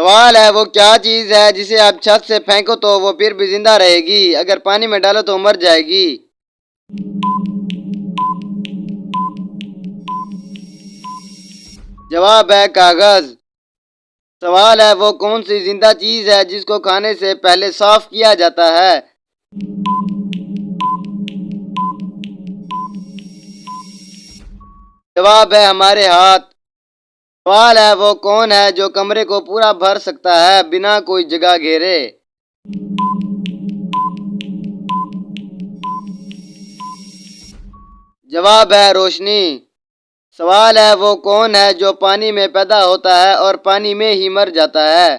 सवाल है वो क्या चीज है जिसे आप छत से फेंको तो वो फिर भी जिंदा रहेगी, अगर पानी में डालो तो मर जाएगी। जवाब है कागज। सवाल है वो कौन सी जिंदा चीज है जिसको खाने से पहले साफ किया जाता है। जवाब है हमारे हाथ। सवाल है वो कौन है जो कमरे को पूरा भर सकता है बिना कोई जगह घेरे। जवाब है रोशनी। सवाल है वो कौन है जो पानी में पैदा होता है और पानी में ही मर जाता है।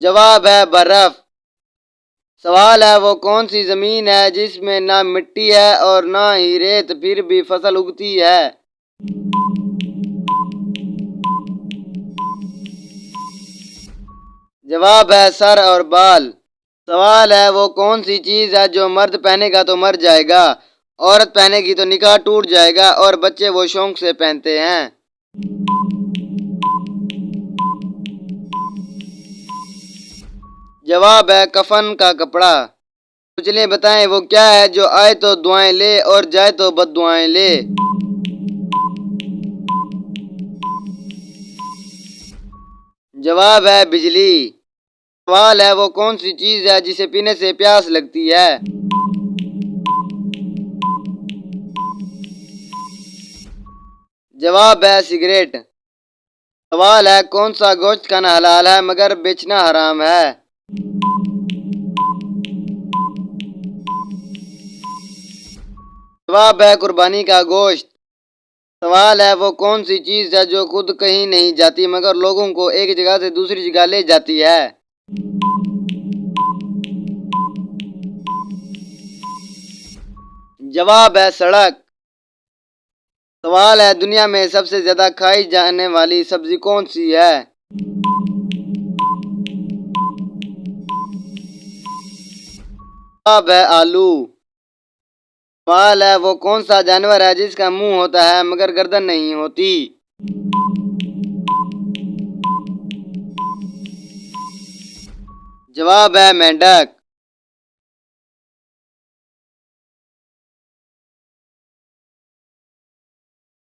जवाब है बर्फ। सवाल है वो कौन सी जमीन है जिसमें ना मिट्टी है और ना ही रेत फिर भी फसल उगती है। जवाब है सर और बाल। सवाल है वो कौन सी चीज है जो मर्द पहनेगा तो मर जाएगा, औरत पहनेगी तो निकाह टूट जाएगा और बच्चे वो शौक से पहनते हैं। जवाब है कफन का कपड़ा। तो चलिए बताएं वो क्या है जो आए तो दुआएं ले और जाए तो बद्दुआएं ले। जवाब है बिजली। सवाल है वो कौन सी चीज है जिसे पीने से प्यास लगती है। जवाब है सिगरेट। सवाल है कौन सा गोश्त खाना हलाल है मगर बेचना हराम है। जवाब है कुर्बानी का गोश्त। सवाल है वो कौन सी चीज है जो खुद कहीं नहीं जाती मगर लोगों को एक जगह से दूसरी जगह ले जाती है। जवाब है सड़क। सवाल है दुनिया में सबसे ज्यादा खाई जाने वाली सब्जी कौन सी है। जवाब है आलू। सवाल है वो कौन सा जानवर है जिसका मुंह होता है मगर गर्दन नहीं होती। जवाब है मेंढक।